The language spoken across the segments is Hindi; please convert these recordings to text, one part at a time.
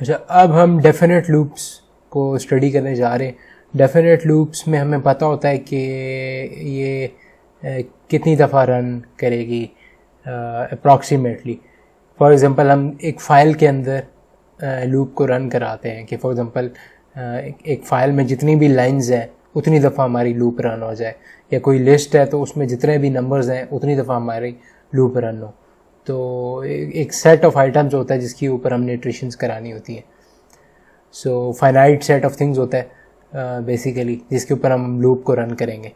अच्छा, अब हम डेफिनेट लूप्स को स्टडी करने जा रहे हैं। डेफिनेट लूप्स में हमें पता होता है कि ये कितनी दफ़ा रन करेगी अप्रॉक्सीमेटली। फॉर एग्ज़ाम्पल हम एक फ़ाइल के अंदर लूप को रन कराते हैं कि फॉर एग्ज़ाम्पल एक फ़ाइल में जितनी भी लाइंस हैं उतनी दफ़ा हमारी लूप रन हो जाए, या कोई लिस्ट है तो उसमें जितने भी नंबर्स हैं उतनी दफ़ा हमारी लूप रन हो। तो एक सेट ऑफ आइटम्स होता है जिसके ऊपर हमने इटरेशंस करानी होती है। So finite set of things होता है बेसिकली जिसके ऊपर हम लूप को रन करेंगे।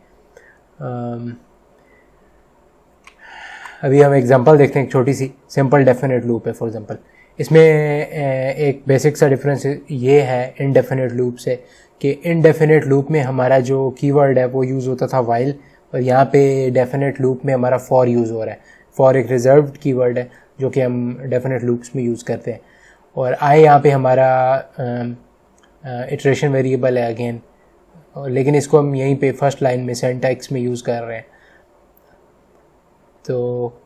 अभी हम एग्जांपल देखते हैं, एक छोटी सी सिंपल डेफिनेट लूप है फॉर एग्जांपल। इसमें एक बेसिक सा डिफरेंस ये है इनडेफिनेट लूप से कि इनडेफिनेट लूप में हमारा जो कीवर्ड है वो यूज़ होता था वाइल, और यहाँ पे डेफिनेट लूप में हमारा फॉर यूज़ हो रहा है। फॉर एक रिजर्व्ड कीवर्ड है जो कि हम डेफिनेट लूप्स में यूज़ करते हैं, और आई यहाँ पे हमारा इटरेशन वेरिएबल है अगेन, लेकिन इसको हम यहीं पे फर्स्ट लाइन में सिंटैक्स में यूज़ कर रहे हैं। तो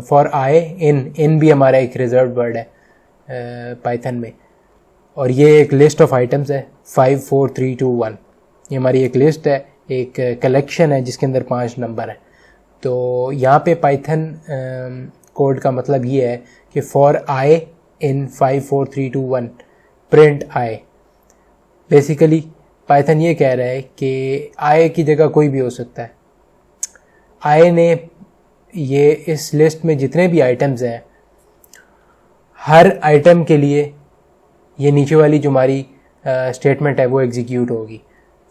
फॉर आई इन भी हमारा एक रिजर्व वर्ड है पाइथन में, और ये एक लिस्ट ऑफ आइटम्स है 5 4 3 2 1। ये हमारी एक लिस्ट है, एक कलेक्शन है जिसके अंदर 5 नंबर है। तो यहाँ पे पाइथन कोड का मतलब ये है कि for I in 5 4 3 2 1 print I. Basically Python ये कह रहा है कि आई की जगह कोई भी हो सकता है। आई ने ये इस लिस्ट में जितने भी आइटम्स हैं हर आइटम के लिए ये नीचे वाली जो हमारी स्टेटमेंट है वो एग्जीक्यूट होगी।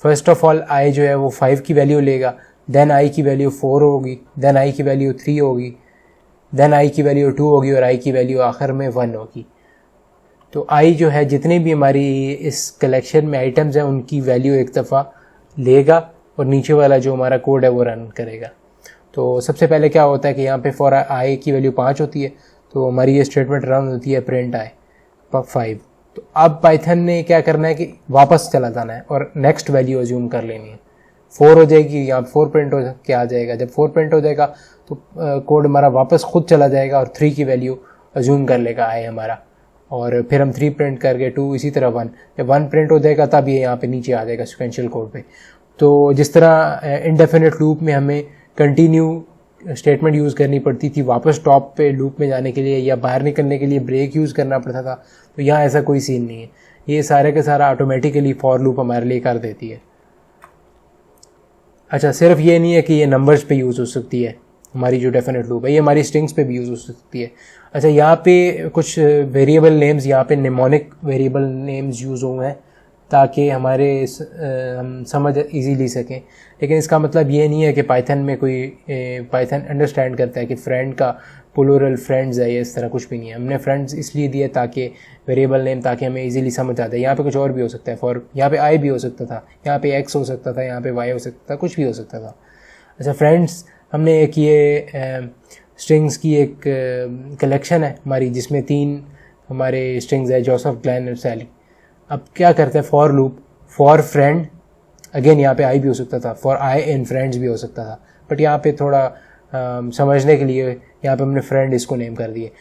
फर्स्ट ऑफ ऑल आई जो है वो 5 की वैल्यू लेगा, देन आई की वैल्यू 4 होगी, देन आई की वैल्यू 3 होगी, देन आई की वैल्यू 2 होगी, और आई की वैल्यू आखिर में 1 होगी। तो आई जो है जितनी भी हमारी इस कलेक्शन में आइटम्स हैं उनकी वैल्यू एक दफ़ा लेगा और नीचे वाला जो हमारा कोड है वो रन करेगा। तो सबसे पहले क्या होता है कि यहाँ पे फॉर आई की वैल्यू 5 होती है, तो हमारी ये स्टेटमेंट रन होती है प्रिंट आई 5। तो अब पाइथन ने क्या करना है कि वापस चला जाना है और नेक्स्ट वैल्यू अज्यूम कर लेनी है। 4 हो जाएगी, यहाँ 4 प्रिंट हो के आ जाएगा। जब 4 प्रिंट हो जाएगा तो कोड हमारा वापस खुद चला जाएगा और 3 की वैल्यू अज्यूम कर लेगा आई हमारा, और फिर हम 3 प्रिंट करके 2, इसी तरह 1। जब 1 प्रिंट हो जाएगा तब ये यहाँ पे नीचे आ जाएगा सिक्वेंशियल कोड पे। तो जिस तरह इनडेफिनेट लूप में हमें कंटिन्यू स्टेटमेंट यूज़ करनी पड़ती थी वापस टॉप पे लूप में जाने के लिए, या बाहर निकलने के लिए ब्रेक यूज़ करना पड़ता था, तो यहाँ ऐसा कोई सीन नहीं है। ये सारे का सारा ऑटोमेटिकली फॉर लूप हमारे लिए कर देती है। अच्छा, सिर्फ ये नहीं है कि ये नंबर्स पे यूज़ हो सकती है हमारी जो डेफिनेट लूप है, ये हमारी स्ट्रिंग्स पे भी यूज़ हो सकती है। अच्छा, यहाँ पे कुछ वेरिएबल नेम्स, यहाँ पे निमोनिक वेरिएबल नेम्स यूज़ हुए हैं ताकि हमारे हम समझ इजीली सकें, लेकिन इसका मतलब ये नहीं है कि पाइथन में कोई पाइथन अंडरस्टैंड करता है कि फ्रेंड का प्लूरल फ्रेंड्स है, ये इस तरह कुछ भी नहीं है। हमने फ्रेंड्स इसलिए दिए ताकि वेरिएबल नेम, ताकि हमें इजीली समझ आता है। यहाँ पे कुछ और भी हो सकता है, फॉर यहाँ पे आई भी हो सकता था, यहाँ पे एक्स हो सकता था, यहाँ पे वाई हो सकता था, कुछ भी हो सकता था। अच्छा, फ्रेंड्स हमने एक ये स्ट्रिंग्स की एक कलेक्शन है हमारी जिसमें 3 हमारे स्ट्रिंग्स है, जोसेफ, ग्लेन और सैली। अब क्या करते हैं for loop, for friend, again यहाँ पे आई भी हो सकता था, फॉर आई इन फ्रेंड्स भी हो सकता था, बट यहाँ पे थोड़ा समझने के लिए यहाँ पे हमने फ्रेंड इसको नेम कर दिए।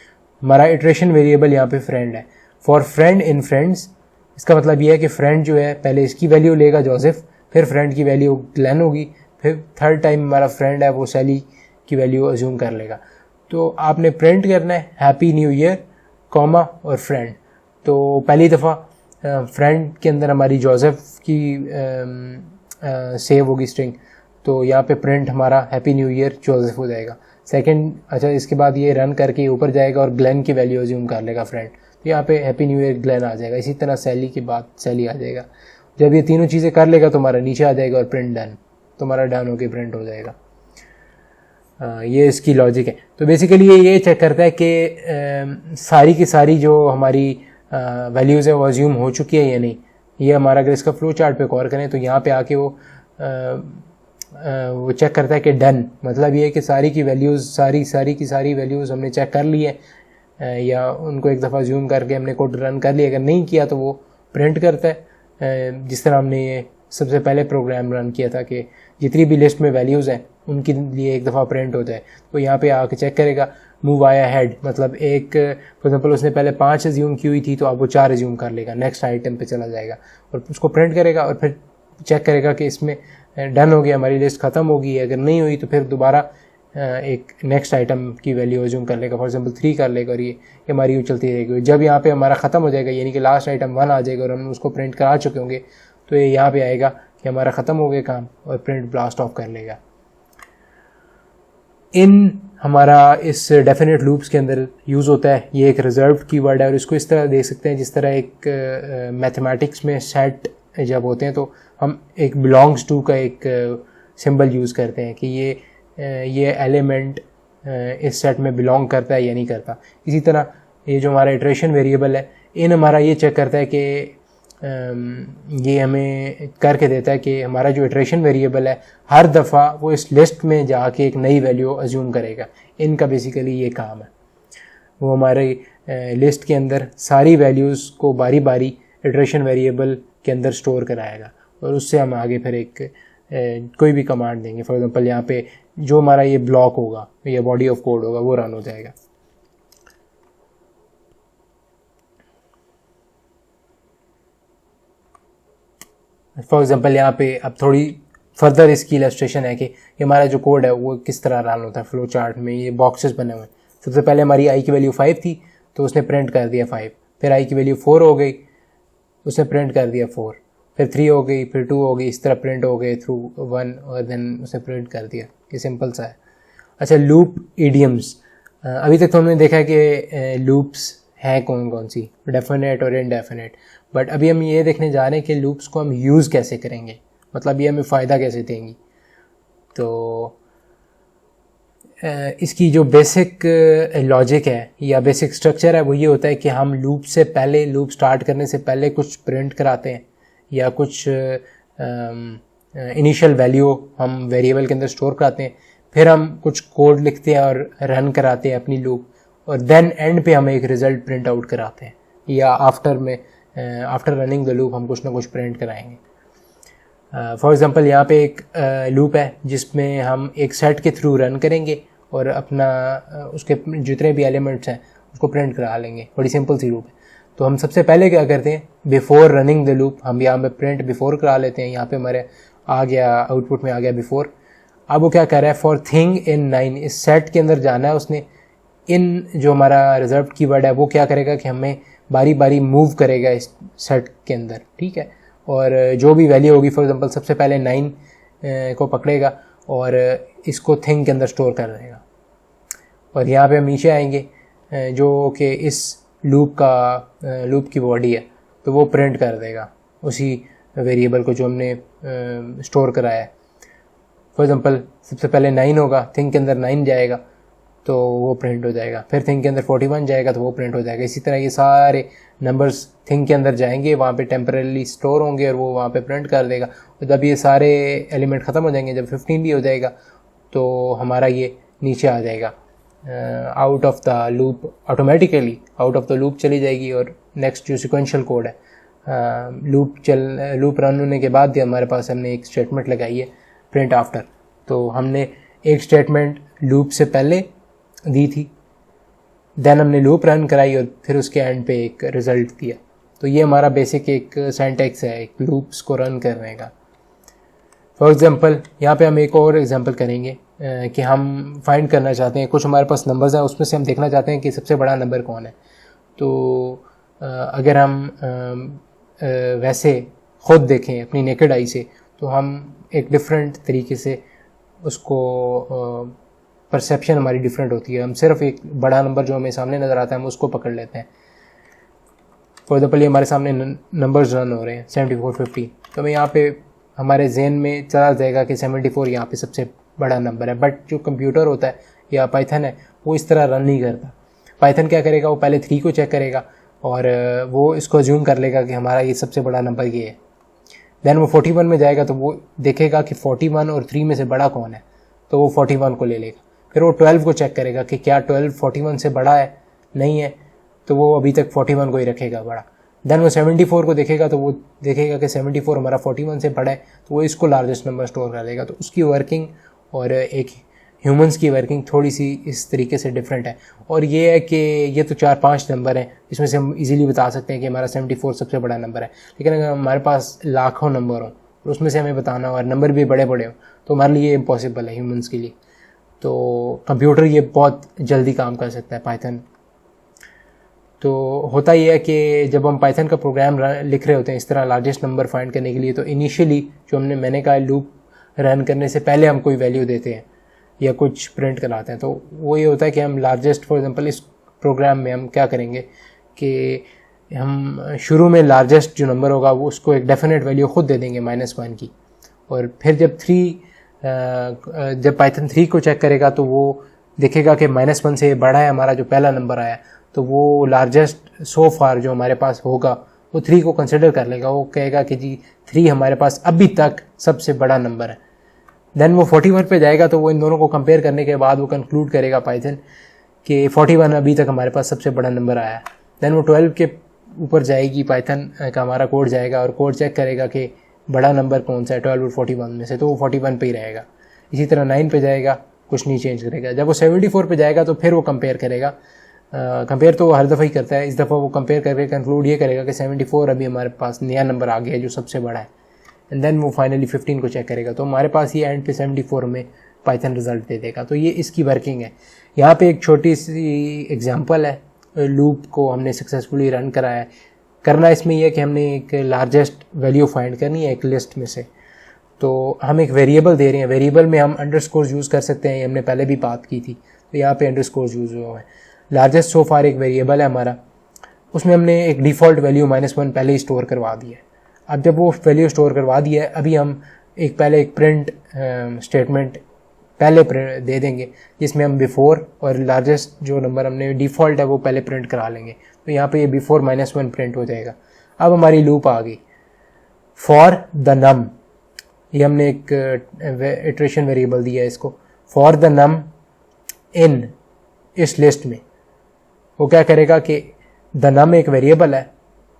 हमारा इटरेशन वेरिएबल यहाँ पे फ्रेंड है। फॉर फ्रेंड इन फ्रेंड्स, इसका मतलब ये है कि फ्रेंड जो है पहले इसकी वैल्यू लेगा जोसेफ, फिर फ्रेंड की वैल्यू ग्लेन होगी, फिर थर्ड टाइम हमारा फ्रेंड है वो सैली की वैल्यू अज्यूम कर लेगा। तो आपने प्रिंट करना है हैप्पी न्यू ईयर कॉमा और फ्रेंड। तो पहली दफ़ा फ्रेंड के अंदर हमारी जोसेफ की सेव होगी स्ट्रिंग, तो यहाँ पे प्रिंट हमारा हैप्पी न्यू ईयर जोसेफ हो जाएगा। सेकंड, अच्छा, इसके बाद ये रन करके ऊपर जाएगा और ग्लेन की वैल्यू अज्यूम कर लेगा फ्रेंड, तो यहाँ पे हैप्पी न्यू ईयर ग्लेन आ जाएगा। इसी तरह सैली के बाद सैली आ जाएगा। जब ये तीनों चीज़ें कर लेगा तो हमारा नीचे आ जाएगा और प्रिंट डन, तो हमारा डन होके प्रिंट हो जाएगा। ये इसकी लॉजिक है। तो बेसिकली ये चेक करता है कि सारी की सारी जो हमारी वैल्यूज़ है वो अज्यूम हो चुकी है या नहीं। ये हमारा अगर इसका फ्लो चार्ट पे गौर करें तो यहाँ पे आके वो चेक करता है कि डन, मतलब ये है कि सारी की वैल्यूज़ सारी की सारी वैल्यूज़ हमने चेक कर ली है, या उनको एक दफ़ा अज्यूम करके हमने कोड रन कर लिया। अगर नहीं किया तो वो प्रिंट करता है, जिस तरह हमने ये सबसे पहले प्रोग्राम रन किया था कि जितनी भी लिस्ट में वैल्यूज़ हैं उनके लिए एक दफ़ा प्रिंट हो जाए। तो यहाँ पे आके चेक करेगा मूव आया हेड, मतलब एक फॉर एग्जांपल उसने पहले 5 एज्यूम की हुई थी तो अब वो 4 एज्यूम कर लेगा, नेक्स्ट आइटम पे चला जाएगा और उसको प्रिंट करेगा और फिर चेक करेगा कि इसमें डन हो गया, हमारी लिस्ट ख़त्म हो गई है। अगर नहीं हुई तो फिर दोबारा एक नेक्स्ट आइटम की वैल्यू एज्यूम कर लेगा, फॉर एग्जांपल 3 कर लेगा और ये हमारी यूँ चलती रहेगी। जब यहाँ पे हमारा ख़त्म हो जाएगा यानी कि लास्ट आइटम 1 आ जाएगा और हम उसको प्रिंट करा चुके होंगे तो ये यहाँ पे आएगा कि हमारा ख़त्म हो गया काम और प्रिंट ब्लास्ट ऑफ कर लेगा। इन हमारा इस डेफिनेट लूप्स के अंदर यूज़ होता है, ये एक रिजर्व्ड कीवर्ड है और इसको इस तरह देख सकते हैं जिस तरह एक मैथमेटिक्स में सेट जब होते हैं तो हम एक बिलोंग्स टू का एक सिंबल यूज़ करते हैं कि ये एलिमेंट इस सेट में बिलोंग करता है या नहीं करता। इसी तरह ये जो हमारा इटरेशन वेरिएबल है इन हमारा ये चेक करता है कि ये हमें करके देता है कि हमारा जो इटरेशन वेरिएबल है हर दफ़ा वो इस लिस्ट में जाके एक नई वैल्यू अज्यूम करेगा। इनका बेसिकली ये काम है, वो हमारे लिस्ट के अंदर सारी वैल्यूज़ को बारी बारी इटरेशन वेरिएबल के अंदर स्टोर कराएगा और उससे हम आगे फिर एक कोई भी कमांड देंगे। फॉर एग्जांपल यहाँ पे जो हमारा ये ब्लॉक होगा या बॉडी ऑफ कोड होगा वो रन हो जाएगा। फॉर एग्जांपल यहाँ पे अब थोड़ी फर्दर इसकी इलस्ट्रेशन है कि हमारा जो कोड है वो किस तरह रन होता है। फ्लो चार्ट में ये बॉक्सेस बने हुए हैं। सबसे पहले हमारी आई की वैल्यू 5 थी तो उसने प्रिंट कर दिया 5, फिर आई की वैल्यू 4 हो गई उसने प्रिंट कर दिया 4, फिर 3 हो गई, फिर 2 हो गई, इस तरह प्रिंट हो गए थ्रू 1 और देन उसने प्रिंट कर दिया। ये सिंपल सा है। अच्छा, लूप इडियम्स, अभी तक तो हमने देखा है कि लूप्स हैं कौन कौन सी, डेफिनेट और इनडेफिनेट, बट अभी हम ये देखने जा रहे हैं कि लूप्स को हम यूज़ कैसे करेंगे, मतलब ये हमें फ़ायदा कैसे देंगी। तो इसकी जो बेसिक लॉजिक है या बेसिक स्ट्रक्चर है वो ये होता है कि हम लूप से पहले, लूप स्टार्ट करने से पहले कुछ प्रिंट कराते हैं या कुछ इनिशियल वैल्यू हम वेरिएबल के अंदर स्टोर कराते हैं, फिर हम कुछ कोड लिखते हैं और रन कराते हैं अपनी लूप और देन एंड पे हम एक रिज़ल्ट प्रिंट आउट कराते हैं या आफ्टर रनिंग द लूप हम कुछ ना कुछ प्रिंट कराएंगे। फॉर एग्जांपल यहाँ पे एक लूप है जिसमें हम एक सेट के थ्रू रन करेंगे और अपना उसके जितने भी एलिमेंट्स हैं उसको प्रिंट करा लेंगे। बड़ी सिंपल सी लूप है। तो हम सबसे पहले क्या करते हैं, बिफोर रनिंग द लूप हम यहाँ पे प्रिंट बिफोर करा लेते हैं। यहाँ पे हमारे आ गया, आउटपुट में आ गया बिफोर। अब वो क्या कर रहा है, फॉर थिंग इन 9, इस सेट के अंदर जाना है उसने। इन जो हमारा रिजर्व कीवर्ड है वो क्या करेगा कि हमें बारी बारी मूव करेगा इस सेट के अंदर, ठीक है। और जो भी वैल्यू होगी, फॉर एग्जांपल सबसे पहले 9 को पकड़ेगा और इसको थिंग के अंदर स्टोर कर देगा। और यहाँ पे हम नीचे आएंगे जो कि इस लूप की बॉडी है तो वो प्रिंट कर देगा उसी वेरिएबल को जो हमने स्टोर कराया है। फॉर एग्जांपल सबसे पहले 9 होगा, थिंग के अंदर 9 जाएगा तो वो प्रिंट हो जाएगा, फिर थिंग के अंदर 41 जाएगा तो वो प्रिंट हो जाएगा। इसी तरह ये सारे नंबर्स थिंग के अंदर जाएंगे, वहाँ पे टेम्परेली स्टोर होंगे और वो वहाँ पे प्रिंट कर देगा। और जब ये सारे एलिमेंट ख़त्म हो जाएंगे, जब 15 भी हो जाएगा तो हमारा ये नीचे आ जाएगा out of the loop, automatically out of the loop चली जाएगी। और नेक्स्ट जो सिक्वेंशियल कोड है, लूप रन होने के बाद हमारे पास हमने एक स्टेटमेंट लगाई है प्रिंट आफ्टर। तो हमने एक स्टेटमेंट लूप से पहले दी थी, देन हमने लूप रन कराई और फिर उसके एंड पे एक रिज़ल्ट दिया। तो ये हमारा बेसिक एक सिंटैक्स है एक लूप्स को रन करने का। फॉर एग्जांपल यहाँ पे हम एक और एग्जांपल करेंगे कि हम फाइंड करना चाहते हैं, कुछ हमारे पास नंबर्स हैं उसमें से हम देखना चाहते हैं कि सबसे बड़ा नंबर कौन है। तो अगर हम वैसे ख़ुद देखें अपनी नेकेड आई से तो हम एक डिफरेंट तरीके से उसको परसेप्शन हमारी डिफरेंट होती है। हम सिर्फ एक बड़ा नंबर जो हमें सामने नज़र आता है हम उसको पकड़ लेते हैं। फॉर एग्जांपल ये हमारे सामने नंबर्स रन हो रहे हैं 74, 50, तो हमें यहाँ पे हमारे जहन में चला जाएगा कि 74 यहाँ पे सबसे बड़ा नंबर है। बट जो कंप्यूटर होता है या पाइथन है वो इस तरह रन नहीं करता। पाइथन क्या करेगा, वो पहले 3 को चेक करेगा और वो इसको अज्यूम कर लेगा कि हमारा ये सबसे बड़ा नंबर ये है। दैन वो 41 में जाएगा तो वो देखेगा कि 41 और 3 में से बड़ा कौन है, तो वो 41 को ले लेगा। फिर वो 12 को चेक करेगा कि क्या 12 41 से बड़ा है, नहीं है तो वो अभी तक 41 को ही रखेगा बड़ा। देन वो 74 को देखेगा तो वो देखेगा कि 74 हमारा 41 से बड़ा है तो वो इसको लार्जेस्ट नंबर स्टोर कर देगा। तो उसकी वर्किंग और एक ह्यूमंस की वर्किंग थोड़ी सी इस तरीके से डिफरेंट है। और ये है कि ये तो 4-5 नंबर हैं, इसमें से हम इजीली बता सकते हैं कि हमारा 74 सबसे बड़ा नंबर है। लेकिन अगर हमारे पास लाखों नंबर हों और उसमें से हमें बताना हो और नंबर भी बड़े बड़े हों तो हमारे लिए इम्पॉसिबल है ह्यूमंस के लिए। तो कंप्यूटर ये बहुत जल्दी काम कर सकता है पाइथन। तो होता ये है कि जब हम पाइथन का प्रोग्राम लिख रहे होते हैं इस तरह लार्जेस्ट नंबर फाइंड करने के लिए, तो इनिशियली जो मैंने कहा लूप रन करने से पहले हम कोई वैल्यू देते हैं या कुछ प्रिंट कराते हैं। तो वो ये होता है कि हम लार्जेस्ट, फॉर एग्जांपल इस प्रोग्राम में हम क्या करेंगे कि हम शुरू में लार्जेस्ट जो नंबर होगा वो उसको एक डेफिनेट वैल्यू खुद दे देंगे -1 की, और फिर जब पाइथन 3 को चेक करेगा तो वो देखेगा कि -1 से बड़ा है हमारा जो पहला नंबर आया, तो वो लार्जेस्ट सो फार जो हमारे पास होगा वो 3 को कंसिडर कर लेगा। वो कहेगा कि जी 3 हमारे पास अभी तक सबसे बड़ा नंबर है। देन वो 41 पे जाएगा, तो वो इन दोनों को कंपेयर करने के बाद वो कंक्लूड करेगा पाइथन कि 41 अभी तक हमारे पास सबसे बड़ा नंबर आया है। देन वो 12 के ऊपर जाएगी, पाइथन का हमारा कोड जाएगा और कोड चेक करेगा कि बड़ा नंबर कौन सा है 12 और 41 में से, तो वो 41 पे ही रहेगा। इसी तरह 9 पे जाएगा, कुछ नहीं चेंज करेगा। जब वो 74 पे जाएगा तो फिर वो कंपेयर करेगा। कंपेयर तो वो हर दफ़ा ही करता है, इस दफ़ा वो कंपेयर करके कंक्लूड ये करेगा कि 74 अभी हमारे पास नया नंबर आ गया है जो सबसे बड़ा है। एंड देन वो फाइनली 15 को चेक करेगा, तो हमारे पास ये एंड पे 74 में पाइथन रिजल्ट दे देगा। तो ये इसकी वर्किंग है। यहाँ पे एक छोटी सी एग्जांपल है, लूप को हमने सक्सेसफुली रन कराया है। करना इसमें यह है कि हमने एक लार्जेस्ट वैल्यू फाइंड करनी है एक लिस्ट में से। तो हम एक वेरिएबल दे रहे हैं, वेरिएबल में हम अंडरस्कोर यूज़ कर सकते हैं, हमने पहले भी बात की थी, तो यहाँ पे अंडरस्कोर यूज़ हुआ है। लार्जेस्ट सो फार एक वेरिएबल है हमारा, उसमें हमने एक डिफ़ॉल्ट वैल्यू -1 पहले ही स्टोर करवा दी है। अब जब वो वैल्यू स्टोर करवा दी है, अभी हम पहले एक प्रिंट स्टेटमेंट पहले दे देंगे जिसमें हम बिफोर और लार्जेस्ट जो नंबर हमने डिफ़ॉल्ट है वो पहले प्रिंट करा लेंगे। तो यहाँ पे ये बिफोर -1 प्रिंट हो जाएगा। अब हमारी लूप आ गई फॉर द नम, ये हमने एक इटरेशन वेरिएबल दिया है इसको, फॉर द नम इन इस लिस्ट में। वो क्या करेगा कि द नम एक वेरिएबल है,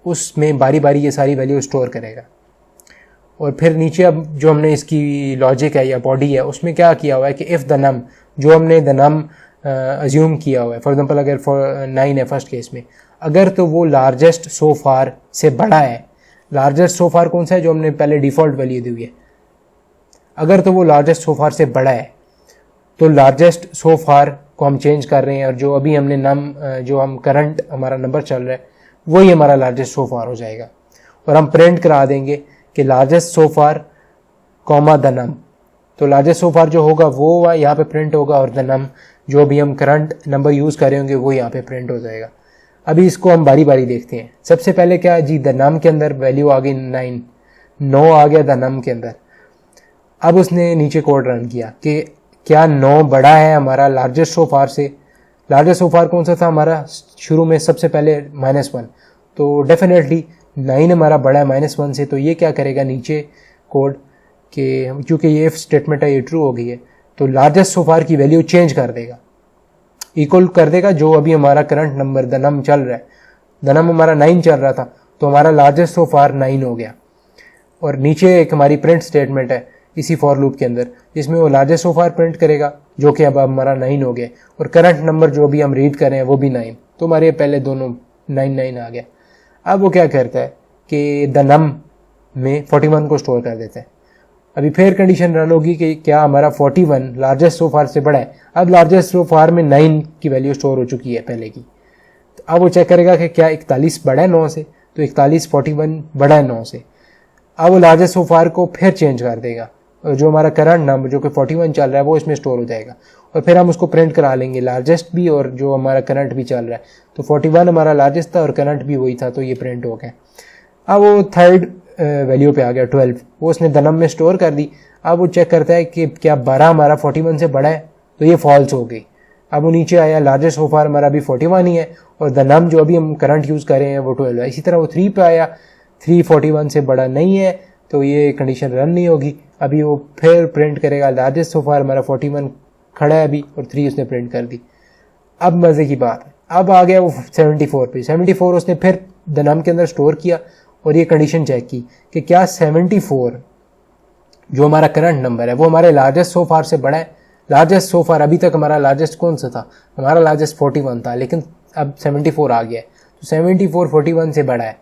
उसमें बारी बारी ये सारी वैल्यू स्टोर करेगा। और फिर नीचे अब जो हमने इसकी लॉजिक है या बॉडी है उसमें क्या किया हुआ है कि इफ़ द नम, जो हमने द नम अज्यूम किया हुआ है, फॉर एग्जांपल अगर 9 है फर्स्ट केस में, अगर तो वो लार्जेस्ट सो फार से बड़ा है, लार्जेस्ट सो फार कौन सा है जो हमने पहले डिफ़ॉल्ट वैल्यू दी हुई है, अगर तो वो लार्जेस्ट सो फार से बड़ा है तो लार्जेस्ट सो फार को हम चेंज कर रहे हैं, और जो अभी हमने नम जो हम करंट हमारा नंबर चल रहा है वही हमारा लार्जेस्ट सो फार हो जाएगा। और हम प्रिंट करा देंगे कि largest so far comma the num, तो लार्जेस्ट सो फार जो होगा वो यहाँ पे प्रिंट होगा, और द नम जो भी हम करंट नंबर यूज़ कर रहे होंगे वो यहाँ पे प्रिंट हो जाएगा। अभी इसको हम बारी बारी देखते हैं। सबसे पहले क्या जी, द नम के अंदर वैल्यू आ गई 9 आ गया द नम के अंदर। अब उसने नीचे कोड रन किया कि क्या 9 बड़ा है हमारा लार्जेस्ट सो फार से। लार्जेस्ट सो फार कौन सा था हमारा शुरू में, सबसे पहले -1, तो डेफिनेटली 9 हमारा बड़ा है -1 से। तो ये क्या करेगा नीचे कोड कि क्योंकि ये इफ स्टेटमेंट है ये ट्रू हो गई है, तो लार्जेस्ट सो फार की वैल्यू चेंज कर देगा, इक्वल कर देगा जो अभी हमारा करंट नंबर द नम चल रहा है। द नम हमारा 9 चल रहा था, तो हमारा लार्जेस्ट सो फार 9 हो गया। और नीचे एक हमारी प्रिंट स्टेटमेंट है इसी फॉर लूप के अंदर, जिसमें वो लार्जेस्ट सो फार प्रिंट करेगा जो कि अब हमारा 9 हो गया, और करंट नंबर जो अभी हम रीड कर रहे हैं वो भी 9, तो हमारे पहले दोनों 9 आ गया। अब वो क्या करता है कि द नम में 41 को स्टोर कर देता है। अभी फिर कंडीशन रन होगी कि क्या हमारा 41 लार्जेस्ट सो फार से बड़ा है। अब लार्जेस्ट सो फार में 9 की वैल्यू स्टोर हो चुकी है पहले की, तो अब वो चेक करेगा कि क्या 41 बड़ा है 9 से, तो 41 41 बड़ा है 9 से। अब वो लार्जेस्ट सो फार को फिर चेंज कर देगा, और जो हमारा करंट नंबर जो कि 41 चल रहा है वो इसमें स्टोर हो जाएगा, और फिर हम उसको प्रिंट करा लेंगे लार्जेस्ट भी और जो हमारा करंट भी चल रहा है। तो 41 हमारा लार्जेस्ट था और करंट भी वही था, तो ये प्रिंट हो गया। अब वो थर्ड वैल्यू पे आ गया 12, वो उसने द नम में स्टोर कर दी। अब वो चेक करता है कि क्या 12 हमारा 41 से बड़ा है, तो ये फॉल्स हो गई। अब वो नीचे आया, लार्जेस्ट सो फार हमारा अभी 41 ही है, और द नम जो अभी हम करंट यूज़ कर रहे हैं वो 12 है। इसी तरह वो 3 पे आया, 3 41 से बड़ा नहीं है, तो ये कंडीशन रन नहीं होगी। अभी वो फिर प्रिंट करेगा लार्जेस्ट सो फार हमारा 41 खड़ा है अभी, और 3 उसने प्रिंट कर दी। अब मज़े की बात है, अब आ गया वो 74 पे। 74 उसने फिर द नम के अंदर स्टोर किया और ये कंडीशन चेक की कि क्या 74 जो हमारा करंट नंबर है वो हमारे लार्जेस्ट सो फार से बड़ा है। लार्जेस्ट सो फार अभी तक हमारा लार्जेस्ट कौन सा था, हमारा लार्जेस्ट 41 था, लेकिन अब 74 आ गया है, तो 74 41 से बड़ा है,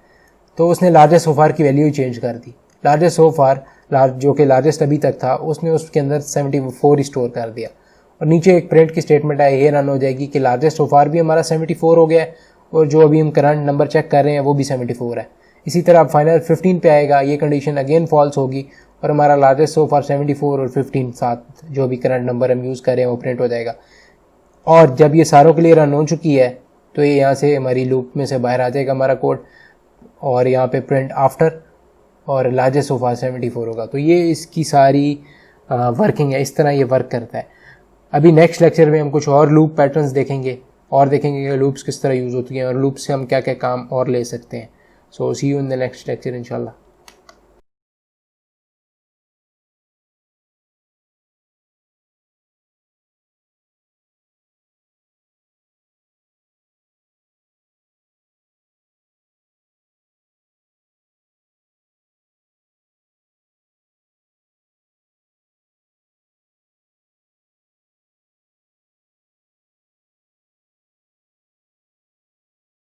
तो उसने लार्जेस्ट सो फार की वैल्यू चेंज कर दी। लार्जेस्ट सो फार जो कि लार्जेस्ट अभी तक था उसने उसके अंदर 74 ही स्टोर कर दिया, और नीचे एक प्रिंट की स्टेटमेंट है, ये रन हो जाएगी कि लार्जेस्ट सो फार भी हमारा 74 हो गया है, और जो अभी हम करंट नंबर चेक कर रहे हैं वो भी 74 है। इसी तरह फाइनल 15 पे आएगा, ये कंडीशन अगेन फॉल्स होगी और हमारा लार्जेस्ट सो फार 74 और 15 साथ जो भी करंट नंबर हम यूज़ कर रहे हैं वो प्रिंट हो जाएगा। और जब ये सारों के लिए रन हो चुकी है तो ये यहाँ से हमारी लूप में से बाहर आ जाएगा हमारा कोड, और यहाँ पे प्रिंट आफ्टर और लार्जेस्ट सो फार 74 होगा। तो ये इसकी सारी वर्किंग है, इस तरह ये वर्क करता है। अभी नेक्स्ट लेक्चर में हम कुछ और लूप पैटर्न्स देखेंगे और देखेंगे कि लूप्स किस तरह यूज़ होती हैं और लूप से हम क्या क्या काम और ले सकते हैं। So see you in the next lecture इंशाल्लाह।